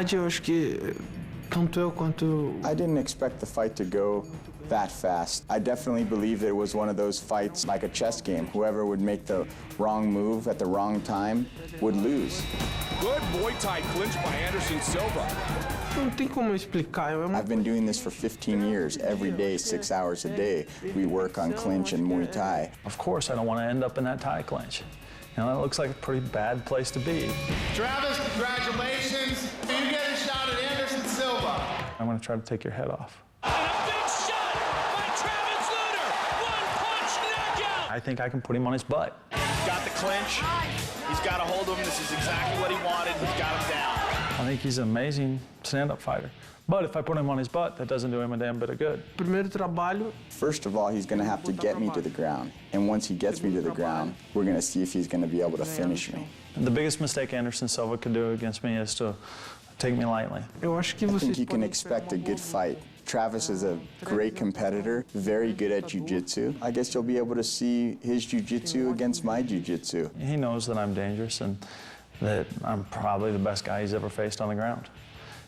verdade, eu acho que tanto eu quanto... I didn't expect the fight to go that fast. I definitely believe that it was one of those fights like a chess game. Whoever would make the wrong move at the wrong time would lose. Good Muay Thai clinch by Anderson Silva. Não tem como explicar. I've been doing this for 15 years. Every day, 6 hours a day, we work on clinch and Muay Thai. Of course, I don't want to end up in that Thai clinch. You know, that looks like a pretty bad place to be. Travis, congratulations. You get a shot at Anderson Silva. I'm going to try to take your head off. And a big shot by Travis Lutter. One punch knockout. I think I can put him on his butt. He's got the clinch. He's got a hold of him. This is exactly what he wanted. He's got him down. I think he's an amazing stand-up fighter. But if I put him on his butt, that doesn't do him a damn bit of good. Primeiro trabalho. First of all, he's going to have to get me to the ground. And once he gets me to the ground, we're going to see if he's going to be able to finish me. The biggest mistake Anderson Silva could do against me is to take me lightly. Eu acho que I vocês think you can expect a good fight. Travis is a great competitor, very good at jiu-jitsu. I guess you'll be able to see his jiu-jitsu against my jiu-jitsu. He knows that I'm dangerous and that I'm probably the best guy he's ever faced on the ground.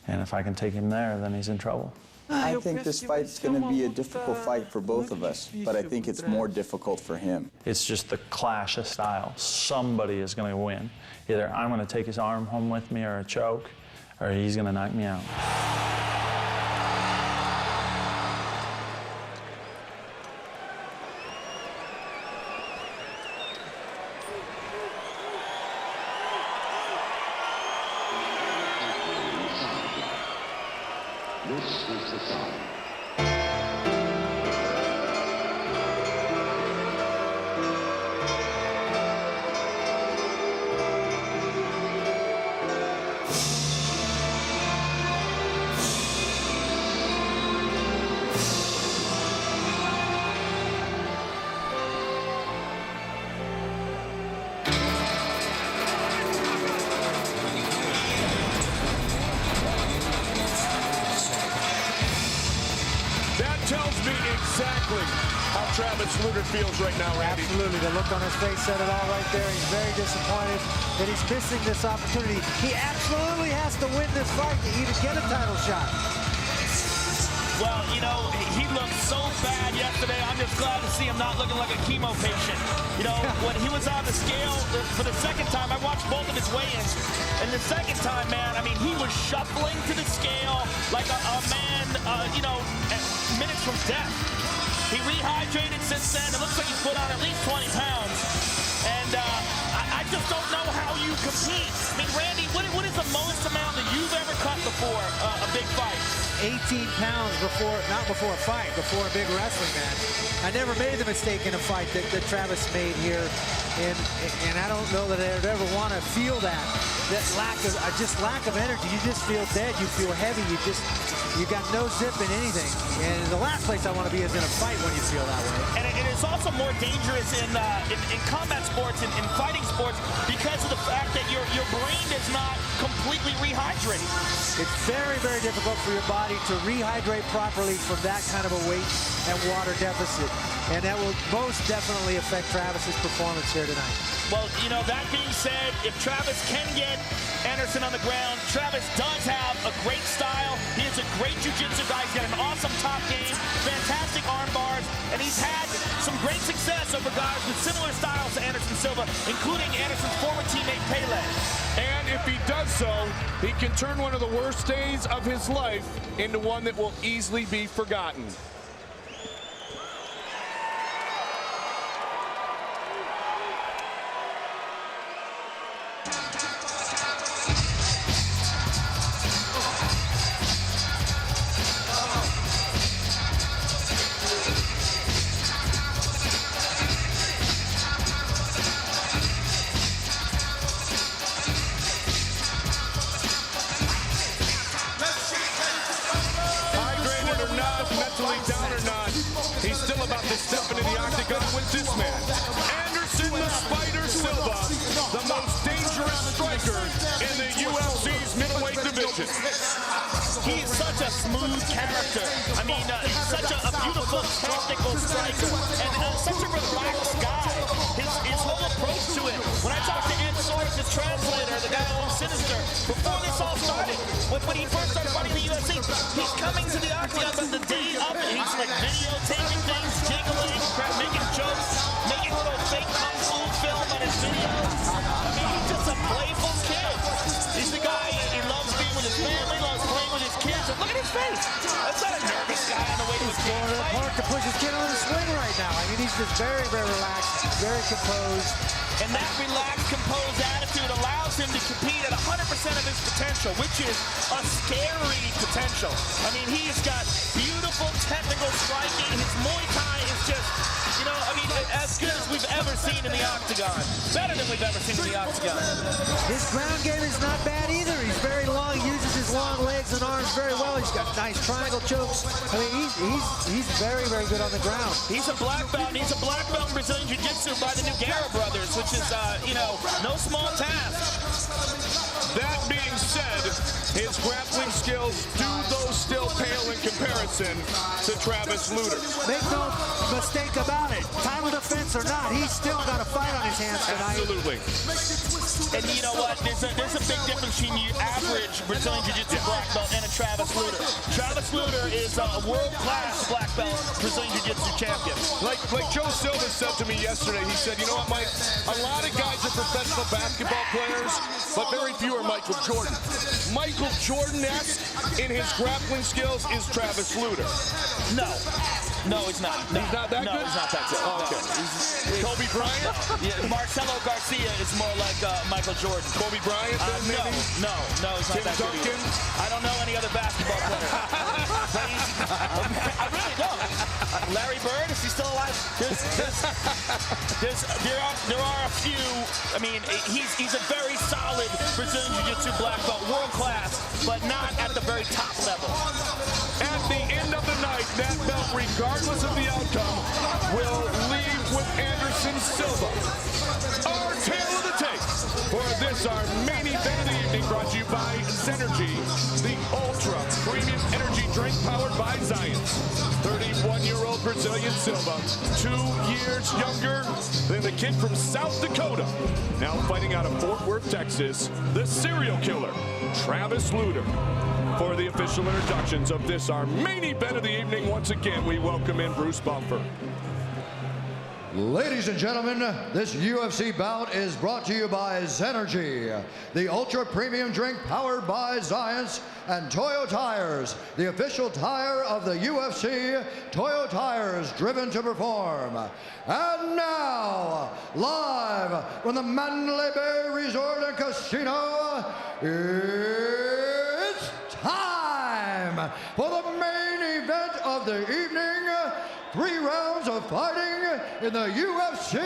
And if I can take him there, then he's in trouble. I think this fight's going to be a difficult fight for both of us, but I think it's more difficult for him. It's just the clash of styles. Somebody is going to win. Either I'm going to take his arm home with me or a choke, or he's going to knock me out. This is the time. Tells me exactly how Travis Lutter feels right now, Randy. Absolutely. The look on his face said it all right there. He's very disappointed that he's missing this opportunity. He absolutely has to win this fight to even get a title shot. Well, you know, he looked so bad yesterday. I'm just glad to see him not looking like a chemo patient. You know, when he was on the scale for the second time, I watched both of his weigh-ins. And the second time, man, I mean, he was shuffling to the scale like a man, you know, minutes from death. He rehydrated since then. It looks like he's put on at least 20 pounds. And I just don't know how you compete. I mean, Randy, what is the most amount that you've ever cut before a big fight? 18 pounds before, not before a fight, before a big wrestling match. I never made the mistake in a fight that Travis made here. And I don't know that I would ever want to feel that lack of energy. You just feel dead. You feel heavy. You got no zip in anything. And the last place I want to be is in a fight when you feel that way. And it is also more dangerous in combat sports, in fighting sports, because of the fact that your brain is not completely rehydrated. It's very, very difficult for your body to rehydrate properly from that kind of a weight and water deficit. And that will most definitely affect Travis's performance here tonight. Well, you know, that being said, if Travis can get Anderson on the ground, Travis does have a great style. He is a great jiu-jitsu guy. He's got an awesome top game, fantastic arm bars, and he's had some great success over guys with similar styles to Anderson Silva, including Anderson's former teammate Pele. And if he does so, he can turn one of the worst days of his life into one that will easily be forgotten. Mentally down or not, he's still about to step into the octagon with this man. Anderson the Spider Silva, the most dangerous striker in the UFC's middleweight division. He is such a smooth character. I mean, such a beautiful technical striker, and such a relaxed guy. His whole approach to it. When I talked to Ed Soares, his translator, the guy who was Sinister, before this all started, when he first started fighting in the UFC, he's coming to the octagon, but the day of it, he's like videotaping things, jiggling, making jokes, making little fake kung fu film on his videos. I mean, he's just a playful kid. He's the guy, he loves being with his family, loves playing with his kids. And look at his face. That's not a nervous guy on the way to his Going to the park to push his kid on the swing right now. I mean, he's just very, very relaxed, very composed. And that relaxed, composed attitude allows him to compete at 100% of his potential, which is a scary potential. I mean, he's got beautiful technical striking. His Muay Thai is just, you know, I mean, as good as we've ever seen in the octagon. Better than we've ever seen in the octagon. His ground game is not bad either. He's very long, he uses his long legs and arms very well. He's got nice triangle chokes. I mean, he's very, very good on the ground. He's a black belt, and he's a black belt in Brazilian Jiu-Jitsu by the Nogueira brothers, which is, you know, no small task. That being said, his grappling skills do those still pale in comparison to Travis Lutter. Make no mistake about it. Time of defense or not, he's still got a fight on his hands tonight. Absolutely. And you know what? There's a big difference between your average Brazilian Jiu-Jitsu black belt and a Travis Lutter. Travis Lutter is a world-class black belt Brazilian Jiu-Jitsu champion. Like Joe Silva said to me yesterday, he said, you know what, Mike? A lot of guys are professional basketball players, but very few are Michael Jordan. Michael Jordan-esque in his grappling skills is Travis Lutter. No, he's not. He's not that good? No, he's not that good. Oh, okay. No. Kobe Bryant? Yeah, Marcelo Garcia is more like Michael Jordan. Kobe Bryant, then maybe? No, he's not Tim that good Duncan? either. I don't know any other basketball player. I really don't. Larry Bird, is he still alive? There are a few. I mean, he's a very solid Brazilian Jiu-Jitsu black belt, world class, but not at the very top level. At the end of the night, that belt, regardless of the outcome, will leave with Anderson Silva. Our tale of the tape for this, our main event of the evening, brought to you by Zenergy, the ultra premium energy drink powered by Zions. 31-year-old Brazilian Silva, 2 years younger than the kid from South Dakota. Now fighting out of Fort Worth, Texas, the serial killer, Travis Lutter. For the official introductions of this, our main event of the evening, once again, we welcome in Bruce Buffer. Ladies and gentlemen, this UFC bout is brought to you by Zenergy, the ultra premium drink powered by Zions, and Toyo Tires, the official tire of the UFC. Toyo Tires, driven to perform. And now, live from the Mandalay Bay Resort and Casino, it's time for the main event of the evening. 3 rounds of fighting in the UFC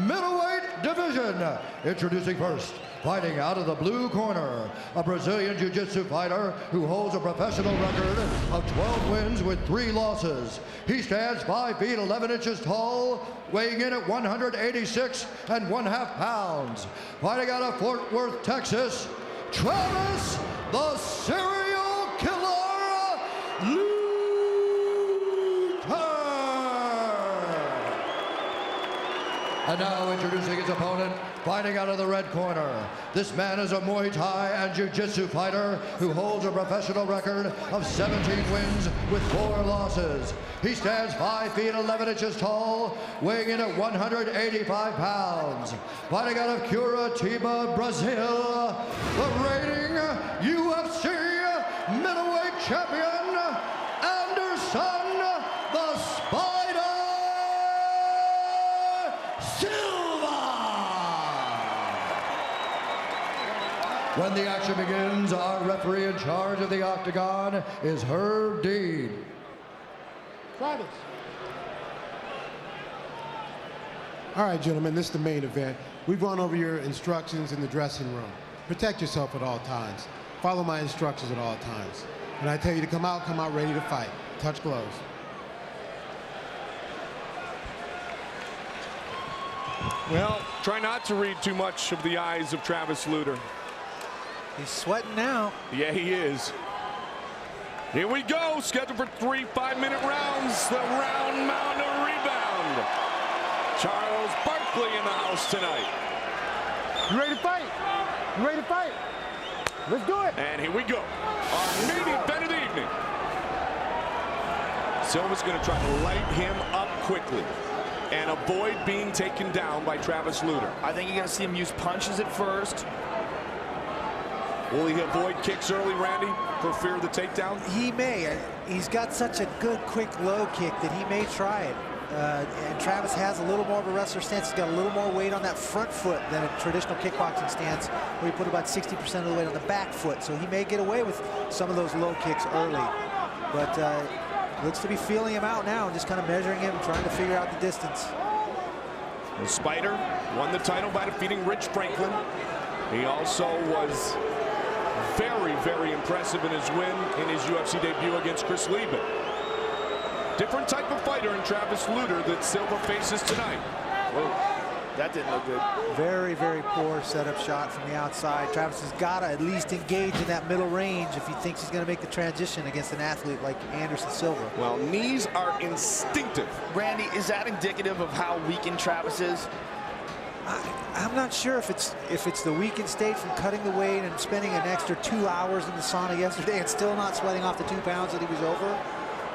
middleweight division. Introducing first, fighting out of the blue corner, a Brazilian Jiu-Jitsu fighter who holds a professional record of 12 wins with 3 losses. He stands 5 feet 11 inches tall, weighing in at 186 1/2 pounds. Fighting out of Fort Worth, Texas, Travis the Serial Killer Lutter. And now introducing his opponent, fighting out of the red corner. This man is a Muay Thai and Jiu-Jitsu fighter who holds a professional record of 17 wins with 4 losses. He stands 5 feet 11 inches tall, weighing in at 185 pounds. Fighting out of Curitiba, Brazil, the reigning UFC middleweight champion, Anderson the Spider Silva. When the action begins, our referee in charge of the octagon is Herb Dean. Travis. All right, gentlemen, this is the main event. We've gone over your instructions in the dressing room. Protect yourself at all times. Follow my instructions at all times. When I tell you to come out ready to fight. Touch gloves. Well, try not to read too much of the eyes of Travis Lutter. He's sweating now. Yeah, he is. Here we go, scheduled for 3 5-minute rounds. The round mound of rebound. Charles Barkley in the house tonight. You ready to fight? You ready to fight? Let's do it. And here we go. Our main event of the evening. Silva's going to try to light him up quickly and avoid being taken down by Travis Lutter. I think you're going to see him use punches at first. Will he avoid kicks early, Randy, for fear of the takedown? He may. He's got such a good, quick, low kick that he may try it. And Travis has a little more of a wrestler stance. He's got a little more weight on that front foot than a traditional kickboxing stance, where he put about 60% of the weight on the back foot. So he may get away with some of those low kicks early. But looks to be feeling him out now and just kind of measuring him, trying to figure out the distance. The Spider won the title by defeating Rich Franklin. He also was very, very impressive in his win in his UFC debut against Chris Lieben. Different type of fighter in Travis Lutter that Silva faces tonight. Whoa, that didn't look good. Very, very poor setup shot from the outside. Travis has got to at least engage in that middle range if he thinks he's going to make the transition against an athlete like Anderson Silva. Well, knees are instinctive. Randy, is that indicative of how weakened Travis is? I'm not sure if it's the weakened state from cutting the weight and spending an extra 2 hours in the sauna yesterday and still not sweating off the 2 pounds that he was over.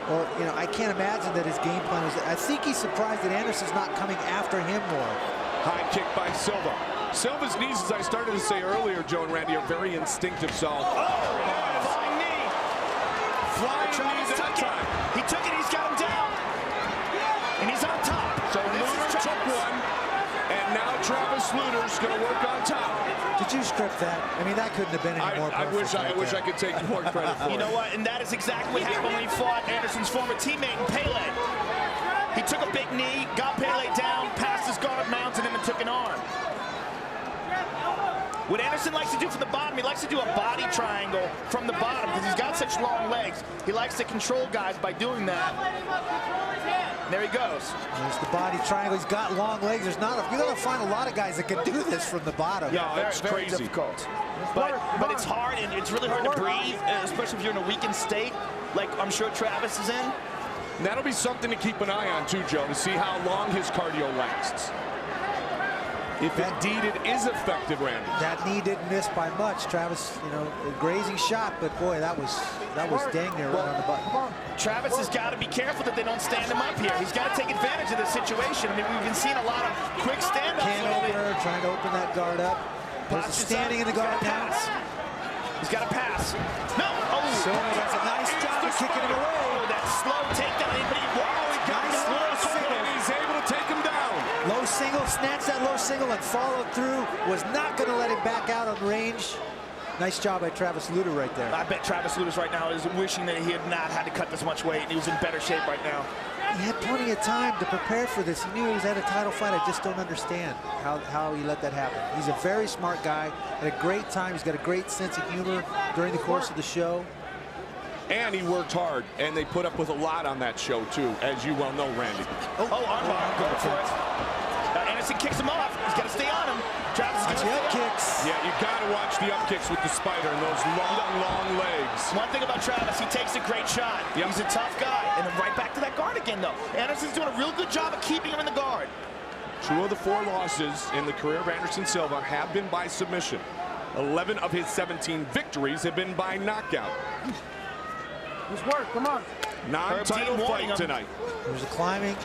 Or, you know, I can't imagine that his game plan was. I think he's surprised that Anderson's not coming after him more. High kick by Silva. Silva's knees, as I started to say earlier, Joe and Randy, are very instinctive. So, Flying knee. Flying knees that time. He took it. He's got him down. And he's on top. So Lutter took one. And now Travis Lutter's going to work on top. Did you script that? I mean, that couldn't have been any more perfect. I wish I could take more credit for it. You know what? And that is exactly what happened when he fought Anderson's former teammate, Pele. He took a big knee, got Pele down, passed his guard, mounted him, and took an arm. What Anderson likes to do from the bottom, he likes to do a body triangle from the bottom because he's got such long legs. He likes to control guys by doing that. There he goes. There's the body triangle. He's got long legs. You're going to find a lot of guys that can do this from the bottom. Yeah, that's very crazy. Difficult. But it's hard, and it's really hard to breathe, especially if you're in a weakened state, like I'm sure Travis is in. And that'll be something to keep an eye on too, Joe, to see how long his cardio lasts. If indeed it is effective, Randy. That knee didn't miss by much. Travis, you know, a grazing shot, but boy, that was dang near right on the button. Travis has got to be careful that they don't stand him up here. He's got to take advantage of this situation. I mean, we've been seeing a lot of quick stand-ups. Can opener, trying to open that guard up. There's a standing in the guard now. He's got to pass. No. Oh, Silva does a nice job of kicking him away. Oh, that slow takedown. Anybody? Wow, he got nice slow single, and he's able to take him down. Low single, snatched that low single and followed through. Was not going to let him back out on range. Nice job by Travis Lutter right there. I bet Travis Lutter right now is wishing that he had not had to cut this much weight and he was in better shape right now. He had plenty of time to prepare for this. He knew he was at a title fight. I just don't understand how he let that happen. He's a very smart guy. Had a great time. He's got a great sense of humor during the course of the show. And he worked hard, and they put up with a lot on that show, too, as you well know, Randy. Armbar, going for it. Anderson kicks him off. He's got to stay on him. Travis Watch the up kicks. Yeah, you got to watch the up kicks with the Spider and those long legs. One thing about Travis, he takes a great shot. Yep. He's a tough guy. And then right back to that guard again, though. Anderson's doing a real good job of keeping him in the guard. 2 of the 4 losses in the career of Anderson Silva have been by submission. 11 of his 17 victories have been by knockout. Let's work, come on. Non-title fight tonight. There's a climbing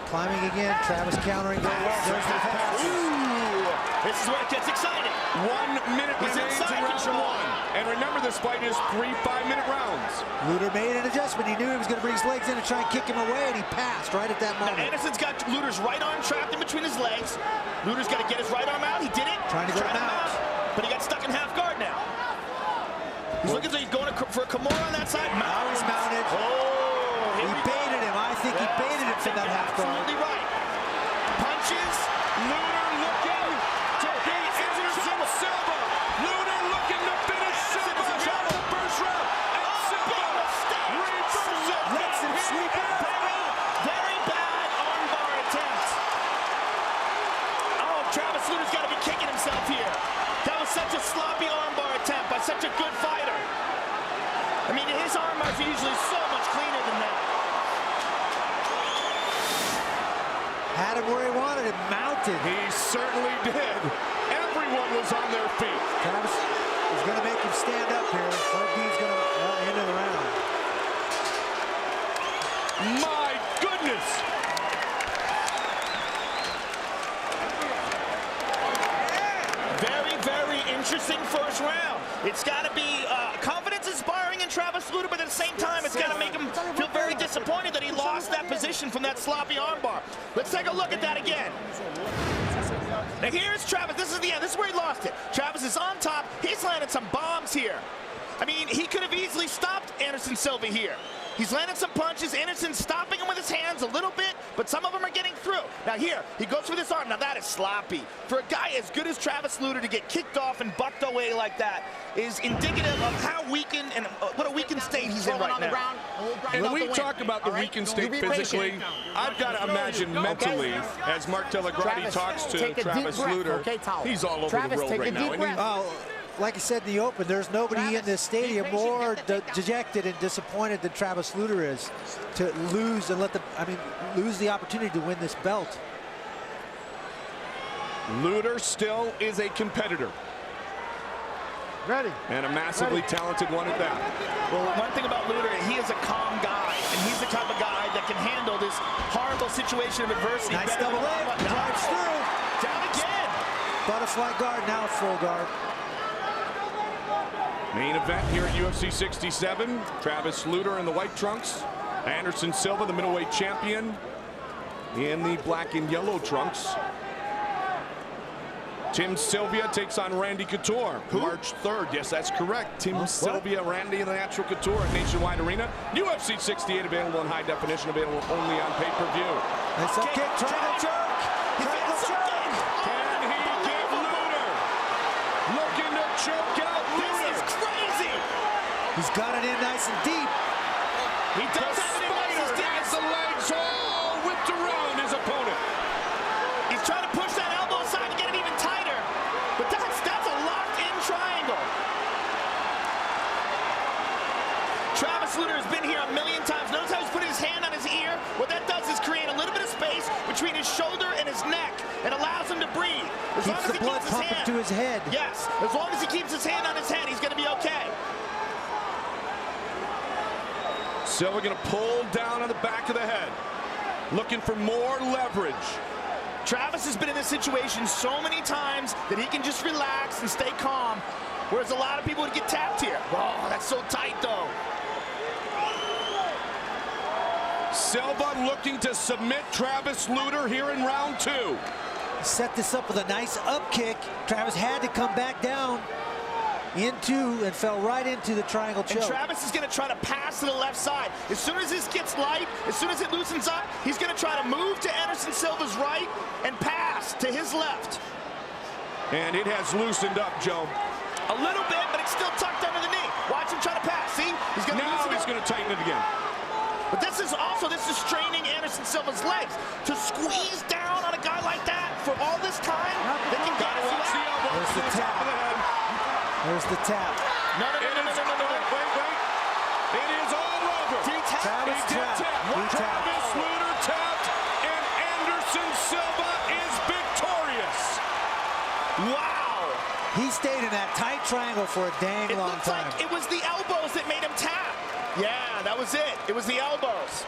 again. Travis countering very well. There's the pass. Ooh, this is where it gets exciting. 1 minute remains in round 1. And remember, this fight is 3 5-minute rounds. Lutter made an adjustment. He knew he was going to bring his legs in and try and kick him away, and he passed right at that moment. Now, Anderson's got Lutter's right arm trapped in between his legs. Lutter's got to get his right arm out. He did it. Trying to go out. But he got stuck in half guard now. He's looking like he's going for a Kimura on that side. Now he's mounted. Oh, he baited him. I think he baited him from that half guard. Absolutely right. Punches. Lutter looking to beat Anderson Silva. Lutter looking to finish Silva here in the first round. And Silva reverses it. Lets him sweep it. Very bad armbar attempt. Oh, Travis Lutter's got to be kicking himself here. That was such a sloppy armbar attempt by such a good fighter. I mean, his armbars are usually so much cleaner than that. Had him where he wanted him, mounted. He certainly did. Everyone was on their feet. Travis was going to make him stand up here. What Dean's going to end of the round. My goodness! Very, very interesting first round. It's got to be confidence-inspiring in Travis Lutter, but at the same time, it's got to make him feel very disappointed that he lost that position from that sloppy armbar. Let's take a look at that again. Now here's Travis. This is the end. This is where he lost it. Travis is on top. He's landed some bombs here. I mean, he could have easily stopped Anderson Silva here. He's landed some punches. Anderson's stopping him with his hands a little bit, but some of them are getting through. Now here, he goes for this arm. Now that is sloppy. For a guy as good as Travis Lutter to get kicked off and bucked away like that is indicative of how weakened and what a weakened state he's in right now. And when we talk about the weakened state physically, I've got to imagine mentally, as Mark Telegrati talks to Travis Lutter, he's all over the road right now. Like I said in the open, there's nobody in this stadium more dejected and disappointed than Travis Lutter is to lose and lose the opportunity to win this belt. Lutter still is a competitor. Ready. And a massively talented one at that. Well, one thing about Lutter, he is a calm guy, and he's the type of guy that can handle this horrible situation of adversity. Nice double leg, drives through. Down again. Butterfly guard, now full guard. Main event here at UFC 67. Travis Lutter in the white trunks. Anderson Silva, the middleweight champion, in the black and yellow trunks. Tim Sylvia takes on Randy Couture. March 3rd. Yes, that's correct. Tim Sylvia, Randy in the Natural Couture at Nationwide Arena. UFC 68 available in high definition, available only on pay-per-view. Nice up kick, triangle choke. Triangle choke. Can he give Lutter? Looking to choke out Lutter. This is crazy. He's got it in nice and deep. He does have it in nice and deep. Has the legs all whipped around his opponent. He's trying to push that elbow aside to get it even tighter. But that's a locked-in triangle. Travis Lutter has been here a million times. Notice how he's putting his hand on his ear. What that does is create a little bit of space between his shoulder and his neck and allows him to breathe. Keeps the blood pumping to his head. Yes, as long as he keeps his hand on his head, he's going to be okay. Silva going to pull down on the back of the head, looking for more leverage. Travis has been in this situation so many times that he can just relax and stay calm, whereas a lot of people would get tapped here. Oh, that's so tight, though. Silva looking to submit Travis Lutter here in round 2. Set this up with a nice up kick. Travis had to come back down into and fell right into the triangle choke. And Travis is going to try to pass to the left side. As soon as this gets light, as soon as it loosens up, he's going to try to move to Anderson Silva's right and pass to his left. And it has loosened up, Joe. A little bit, but it's still tucked under the knee. Watch him try to pass. See? He's going to now he's going to tighten it again. But this is straining Anderson Silva's legs. To squeeze down on a guy like that for all this time, they can get it. Watch the elbow. There's the tap. There's the tap. No. Wait. It is all over. Travis tapped. Travis Lutter tapped, and Anderson Silva is victorious. Wow. He stayed in that tight triangle for a dang long time. Like it was the elbows that made him tap. Yeah, that was it. It was the elbows.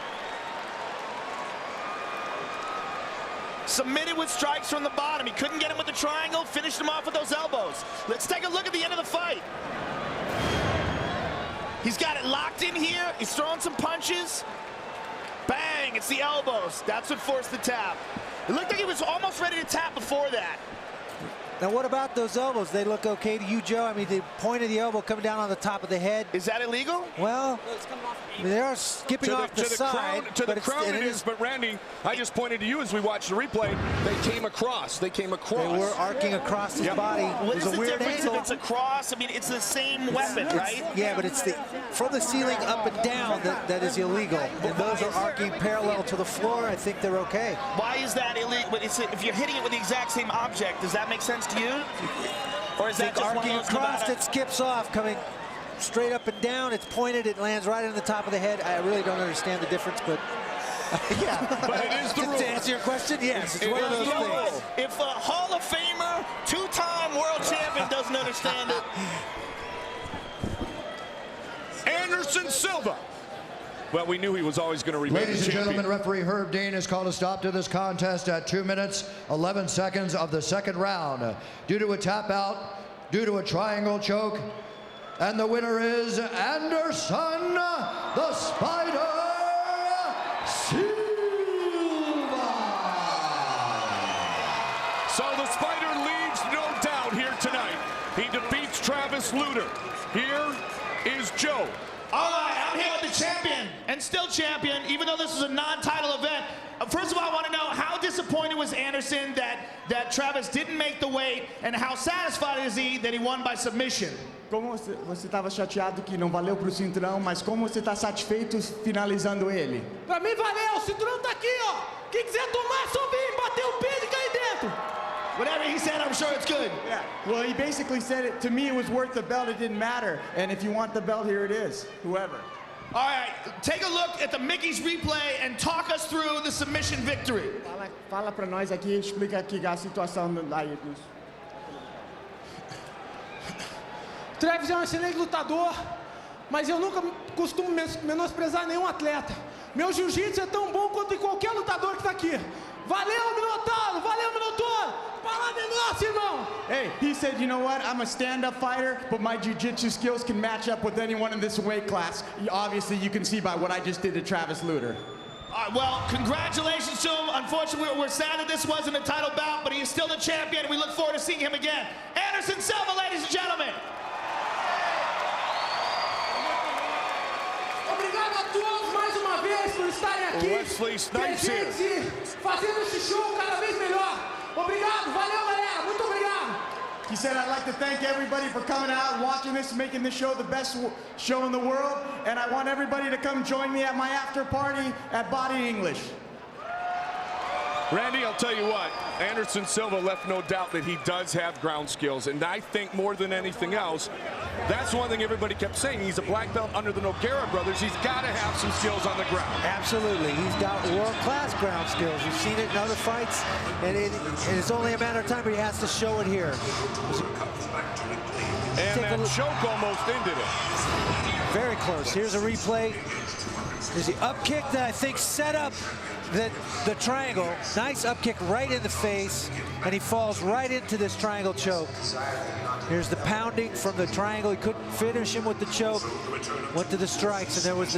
Submitted with strikes from the bottom. He couldn't get him with the triangle, finished him off with those elbows. Let's take a look at the end of the fight. He's got it locked in here. He's throwing some punches. Bang, it's the elbows. That's what forced the tap. It looked like he was almost ready to tap before that. Now, what about those elbows? They look okay to you, Joe? I mean, the point of the elbow coming down on the top of the head. Is that illegal? Well, I mean, they are skipping off the side. To the crown it is, but Randy, I just pointed to you as we watched the replay. They came across. They were arcing across his body. What is a the weird difference angle. if it's across? I mean, it's the same weapon, right? Yeah, but it's from the ceiling up and down that is illegal. And those are arcing parallel to the floor. I think they're okay. Why is that illegal? If you're hitting it with the exact same object, does that make sense to you? Or is that just arcing across, it skips off, coming straight up and down. It's pointed, it lands right on the top of the head. I really don't understand the difference, but yeah. But it is the rule. To answer your question, yes, it's one of those things. If a Hall of Famer, two-time world champion doesn't understand it. Anderson Silva. Well, we knew he was always going to remain Ladies and champion. gentlemen, referee Herb Dean has called a stop to this contest at 2 minutes, 11 seconds of the second round due to a tap out, due to a triangle choke, and the winner is Anderson the Spider Silva. So the Spider leaves no doubt here tonight. He defeats Travis Lutter. Here is Joe. All right, I'm here with the champion, and still champion, even though this is a non-title event. First of all, I want to know, how disappointed was Anderson that Travis didn't make the weight, and how satisfied is he that he won by submission? Como você estava chateado que não valeu pro cinturão, mas como você está satisfeito finalizando ele? Pra mim valeu, o cinturão tá aqui, ó. Quem quiser tomar, só vem, bater o peso e cair dentro. Whatever he said, I'm sure it's good. Yeah. Well, he basically said it to me. It was worth the belt. It didn't matter. And if you want the belt, here it is. Whoever. All right, take a look at the Mickey's replay and talk us through the submission victory. Fala para nós aqui, explica aqui a situação aí. Travis é um excelente lutador, mas eu nunca costumo menosprezar nenhum atleta. Meu jiu-jitsu é tão bom quanto de qualquer lutador que está aqui. Valeu, Minotauro! Valeu, Minotauro! Palavra é nossa, irmão! Hey, he said, you know what? I'm a stand-up fighter, but my jiu-jitsu skills can match up with anyone in this weight class. Obviously, you can see by what I just did to Travis Lutter. All right, well, congratulations to him. Unfortunately, we're sad that this wasn't a title bout, but he is still the champion, and we look forward to seeing him again. Anderson Silva, ladies and gentlemen. Obrigado a todos mais uma vez por estarem aqui, presentes e fazendo esse show cada vez melhor. Obrigado, valeu, galera, muito obrigado. He said, I'd like to thank everybody for coming out and watching this, making this show the best show in the world, and I want everybody to come join me at my after party at Body English. Randy, I'll tell you what, Anderson Silva left no doubt that he does have ground skills, and I think more than anything else, that's one thing everybody kept saying. He's a black belt under the Nogueira brothers. He's got to have some skills on the ground. Absolutely. He's got world-class ground skills. We've seen it in other fights, and it's only a matter of time, but he has to show it here. And that choke almost ended it. Very close. Here's a replay. There's the up kick that I think set up the triangle. Nice up kick right in the face, and he falls right into this triangle choke. Here's the pounding from the triangle. He couldn't finish him with the choke. Went to the strikes, and there was the